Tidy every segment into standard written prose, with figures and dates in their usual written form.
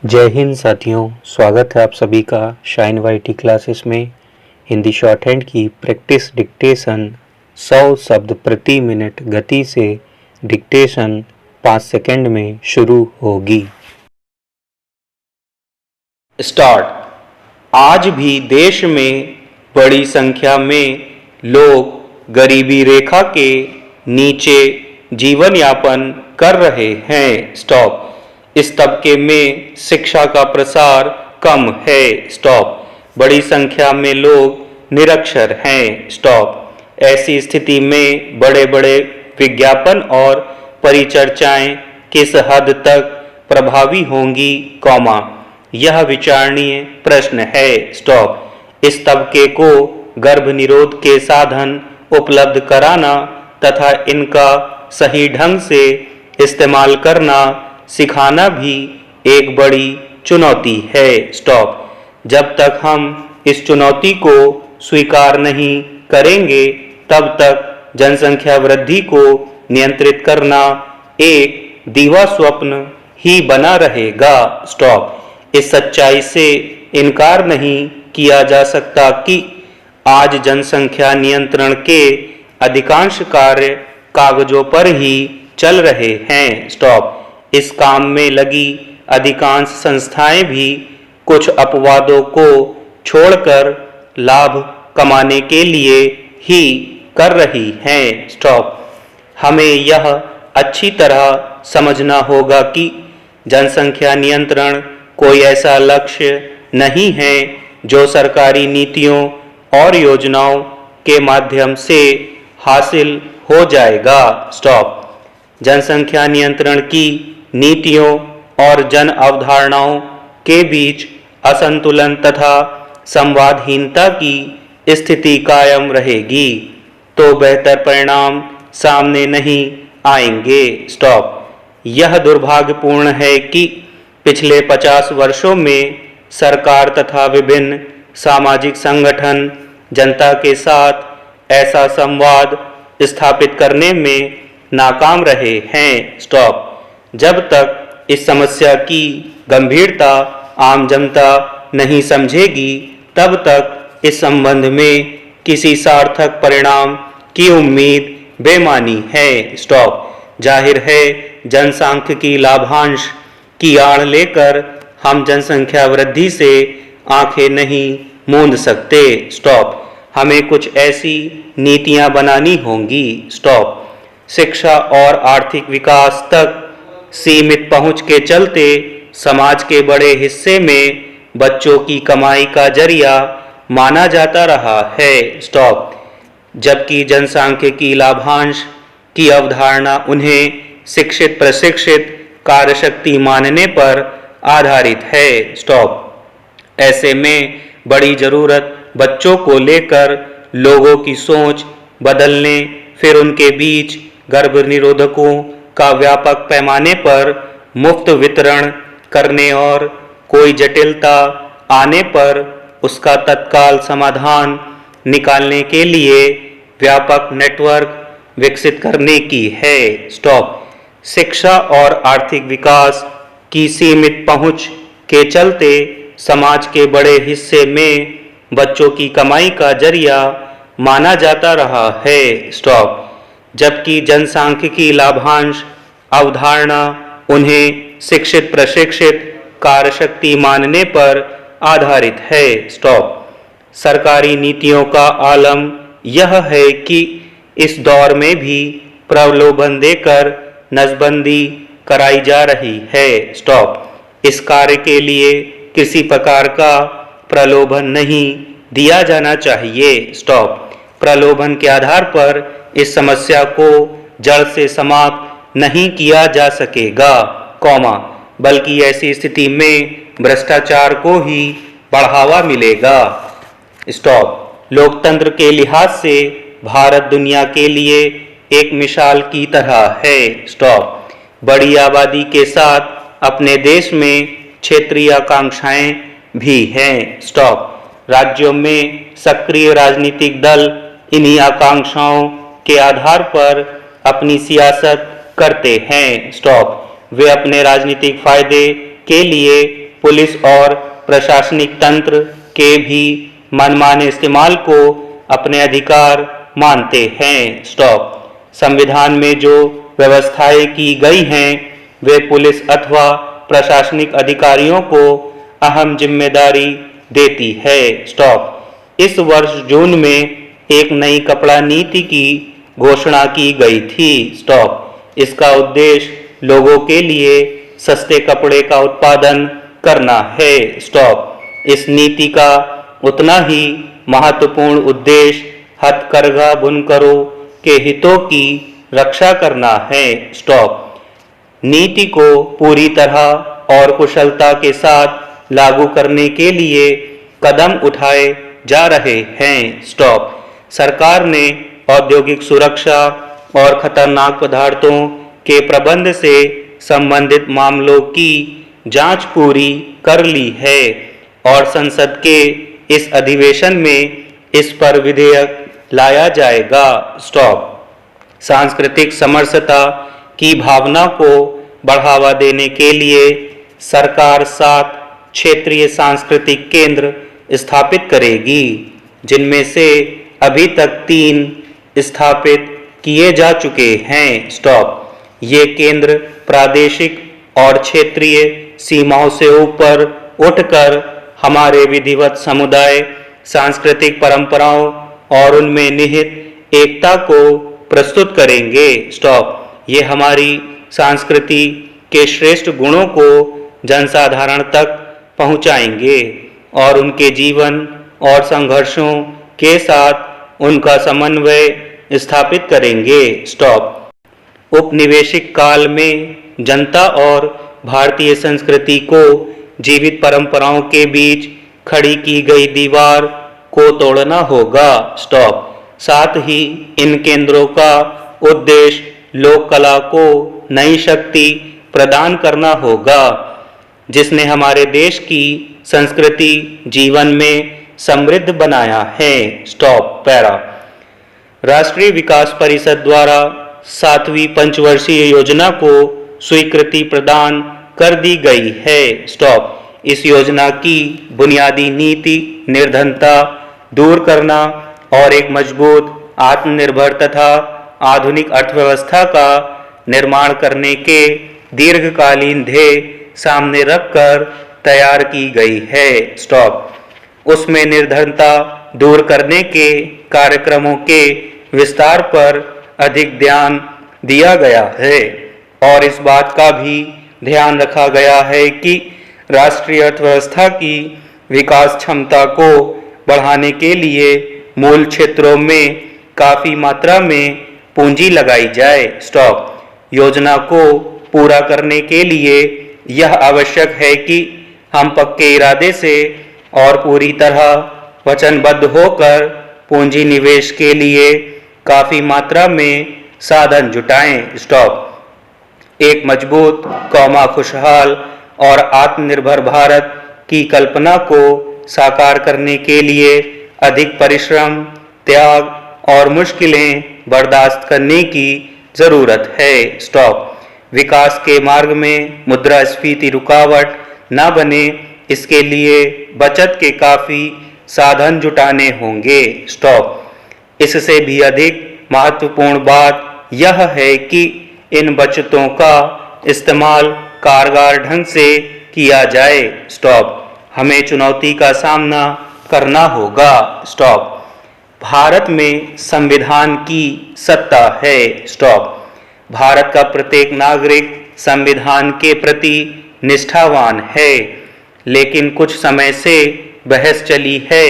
जय हिंद साथियों, स्वागत है आप सभी का शाइन वाईटी क्लासेस में। हिंदी शॉर्ट हैंड की प्रैक्टिस डिक्टेशन 100 शब्द प्रति मिनट गति से डिक्टेशन 5 सेकंड में शुरू होगी। स्टार्ट। आज भी देश में बड़ी संख्या में लोग गरीबी रेखा के नीचे जीवन यापन कर रहे हैं। स्टॉप। इस तबके में शिक्षा का प्रसार कम है। स्टॉप। बड़ी संख्या में लोग निरक्षर हैं। स्टॉप। ऐसी स्थिति में बड़े बड़े विज्ञापन और परिचर्चाएं किस हद तक प्रभावी होंगी, कॉमा, यह विचारणीय प्रश्न है। स्टॉप। इस तबके को गर्भ निरोध के साधन उपलब्ध कराना तथा इनका सही ढंग से इस्तेमाल करना सिखाना भी एक बड़ी चुनौती है। स्टॉप। जब तक हम इस चुनौती को स्वीकार नहीं करेंगे तब तक जनसंख्या वृद्धि को नियंत्रित करना एक दीवा स्वप्न ही बना रहेगा। स्टॉप। इस सच्चाई से इनकार नहीं किया जा सकता कि आज जनसंख्या नियंत्रण के अधिकांश कार्य कागजों पर ही चल रहे हैं। स्टॉप। इस काम में लगी अधिकांश संस्थाएं भी कुछ अपवादों को छोड़कर लाभ कमाने के लिए ही कर रही हैं। स्टॉप। हमें यह अच्छी तरह समझना होगा कि जनसंख्या नियंत्रण कोई ऐसा लक्ष्य नहीं है जो सरकारी नीतियों और योजनाओं के माध्यम से हासिल हो जाएगा। स्टॉप। जनसंख्या नियंत्रण की नीतियों और जन अवधारणाओं के बीच असंतुलन तथा संवादहीनता की स्थिति कायम रहेगी तो बेहतर परिणाम सामने नहीं आएंगे। स्टॉप। यह दुर्भाग्यपूर्ण है कि पिछले 50 वर्षों में सरकार तथा विभिन्न सामाजिक संगठन जनता के साथ ऐसा संवाद स्थापित करने में नाकाम रहे हैं। स्टॉप। जब तक इस समस्या की गंभीरता आम जनता नहीं समझेगी तब तक इस संबंध में किसी सार्थक परिणाम की उम्मीद बेमानी है। स्टॉप। जाहिर है जनसांख्यिकी लाभांश की आड़ लेकर हम जनसंख्या वृद्धि से आंखें नहीं मूंद सकते। स्टॉप। हमें कुछ ऐसी नीतियां बनानी होंगी। स्टॉप। शिक्षा और आर्थिक विकास तक सीमित पहुंच के चलते समाज के बड़े हिस्से में बच्चों की कमाई का जरिया माना जाता रहा है। स्टॉप। जबकि जनसांख्यिकी लाभांश की अवधारणा उन्हें शिक्षित प्रशिक्षित कार्यशक्ति मानने पर आधारित है। स्टॉप। ऐसे में बड़ी जरूरत बच्चों को लेकर लोगों की सोच बदलने, फिर उनके बीच गर्भ निरोधकों का व्यापक पैमाने पर मुफ्त वितरण करने और कोई जटिलता आने पर उसका तत्काल समाधान निकालने के लिए व्यापक नेटवर्क विकसित करने की है। स्टॉप। शिक्षा और आर्थिक विकास की सीमित पहुंच के चलते समाज के बड़े हिस्से में बच्चों की कमाई का जरिया माना जाता रहा है। स्टॉप। जबकि जनसांख्यिकी लाभांश अवधारणा उन्हें शिक्षित प्रशिक्षित कार्यशक्ति मानने पर आधारित है। स्टॉप। सरकारी नीतियों का आलम यह है कि इस दौर में भी प्रलोभन देकर नसबंदी कराई जा रही है। स्टॉप। इस कार्य के लिए किसी प्रकार का प्रलोभन नहीं दिया जाना चाहिए। स्टॉप। प्रलोभन के आधार पर इस समस्या को जड़ से समाप्त नहीं किया जा सकेगा, कॉमा, बल्कि ऐसी स्थिति में भ्रष्टाचार को ही बढ़ावा मिलेगा। स्टॉप। लोकतंत्र के लिहाज से भारत दुनिया के लिए एक मिसाल की तरह है। स्टॉप। बड़ी आबादी के साथ अपने देश में क्षेत्रीय आकांक्षाएं भी हैं। स्टॉप। राज्यों में सक्रिय राजनीतिक दल इन्हीं आकांक्षाओं के आधार पर अपनी सियासत करते हैं। स्टॉप। वे अपने राजनीतिक फायदे के लिए पुलिस और प्रशासनिक तंत्र के भी मनमाने इस्तेमाल को अपने अधिकार मानते हैं। स्टॉप। संविधान में जो व्यवस्थाएं की गई हैं वे पुलिस अथवा प्रशासनिक अधिकारियों को अहम जिम्मेदारी देती है। स्टॉप। इस वर्ष जून में एक नई कपड़ा नीति की घोषणा की गई थी। स्टॉप। इसका उद्देश्य लोगों के लिए सस्ते कपड़े का उत्पादन करना है। स्टॉप। इस नीति का उतना ही महत्वपूर्ण उद्देश्य हथकरघा बुनकरों के हितों की रक्षा करना है। स्टॉप। नीति को पूरी तरह और कुशलता के साथ लागू करने के लिए कदम उठाए जा रहे हैं। स्टॉप। सरकार ने औद्योगिक सुरक्षा और खतरनाक पदार्थों के प्रबंध से संबंधित मामलों की जांच पूरी कर ली है और संसद के इस अधिवेशन में इस पर विधेयक लाया जाएगा। स्टॉप। सांस्कृतिक समरसता की भावना को बढ़ावा देने के लिए सरकार 7 क्षेत्रीय सांस्कृतिक केंद्र स्थापित करेगी, जिनमें से अभी तक 3 स्थापित किए जा चुके हैं। स्टॉप। ये केंद्र प्रादेशिक और क्षेत्रीय सीमाओं से ऊपर उठकर हमारे विधिवत समुदाय, सांस्कृतिक परंपराओं और उनमें निहित एकता को प्रस्तुत करेंगे। स्टॉप। ये हमारी संस्कृति के श्रेष्ठ गुणों को जनसाधारण तक पहुंचाएंगे और उनके जीवन और संघर्षों के साथ उनका समन्वय स्थापित करेंगे। स्टॉप। उपनिवेशिक काल में जनता और भारतीय संस्कृति को जीवित परंपराओं के बीच खड़ी की गई दीवार को तोड़ना होगा। स्टॉप। साथ ही इन केंद्रों का उद्देश्य लोक कला को नई शक्ति प्रदान करना होगा, जिसने हमारे देश की संस्कृति जीवन में समृद्ध बनाया है। स्टॉप। पैरा। राष्ट्रीय विकास परिषद द्वारा 7वीं पंचवर्षीय योजना को स्वीकृति प्रदान कर दी गई है। स्टॉप। इस योजना की बुनियादी नीति निर्धनता दूर करना और एक मजबूत, आत्मनिर्भर तथा आधुनिक अर्थव्यवस्था का निर्माण करने के दीर्घकालीन ध्येय सामने रखकर तैयार की गई है। स्टॉप। उसमें निर्धनता दूर करने के कार्यक्रमों के विस्तार पर अधिक ध्यान दिया गया है और इस बात का भी ध्यान रखा गया है कि राष्ट्रीय अर्थव्यवस्था की विकास क्षमता को बढ़ाने के लिए मूल क्षेत्रों में काफ़ी मात्रा में पूंजी लगाई जाए। स्टॉप। योजना को पूरा करने के लिए यह आवश्यक है कि हम पक्के इरादे से और पूरी तरह वचनबद्ध होकर पूंजी निवेश के लिए काफ़ी मात्रा में साधन जुटाएं। स्टॉप। एक मजबूत, खुशहाल और आत्मनिर्भर भारत की कल्पना को साकार करने के लिए अधिक परिश्रम, त्याग और मुश्किलें बर्दाश्त करने की ज़रूरत है। स्टॉप। विकास के मार्ग में मुद्रास्फीति रुकावट न बने, इसके लिए बचत के काफ़ी साधन जुटाने होंगे। स्टॉप। इससे भी अधिक महत्वपूर्ण बात यह है कि इन बचतों का इस्तेमाल कारगर ढंग से किया जाए। स्टॉप। हमें चुनौती का सामना करना होगा। स्टॉप। भारत में संविधान की सत्ता है। स्टॉप। भारत का प्रत्येक नागरिक संविधान के प्रति निष्ठावान है, लेकिन कुछ समय से बहस चली है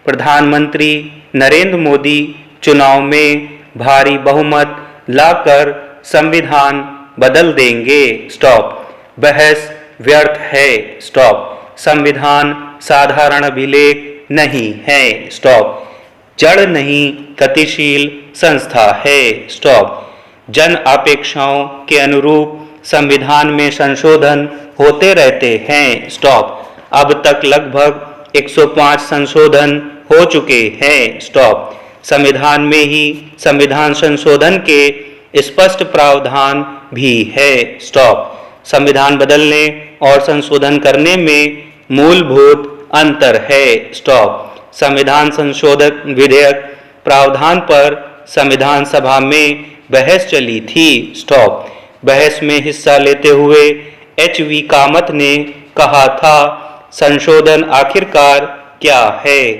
प्रधानमंत्री नरेंद्र मोदी चुनाव में भारी बहुमत लाकर संविधान बदल देंगे। स्टॉप। बहस व्यर्थ है। स्टॉप। संविधान साधारण अभिलेख नहीं है। स्टॉप। जड़ नहीं, गतिशील संस्था है। स्टॉप। जन अपेक्षाओं के अनुरूप संविधान में संशोधन होते रहते हैं। स्टॉप। अब तक लगभग 105 संशोधन हो चुके हैं। स्टॉप। संविधान में ही संविधान संशोधन के स्पष्ट प्रावधान भी है। स्टॉप। संविधान बदलने और संशोधन करने में मूलभूत अंतर है। स्टॉप। संविधान संशोधक विधेयक प्रावधान पर संविधान सभा में बहस चली थी। स्टॉप। बहस में हिस्सा लेते हुए एच.वी. कामत ने कहा था, संशोधन आखिरकार क्या है?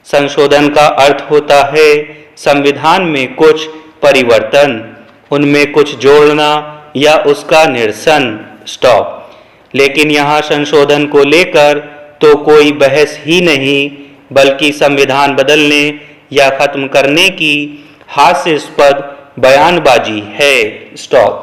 संशोधन का अर्थ होता है संविधान में कुछ परिवर्तन, उनमें कुछ जोड़ना या उसका निरसन। स्टॉप। लेकिन यहाँ संशोधन को लेकर तो कोई बहस ही नहीं, बल्कि संविधान बदलने या खत्म करने की हास्यास्पद बयानबाजी है। स्टॉप।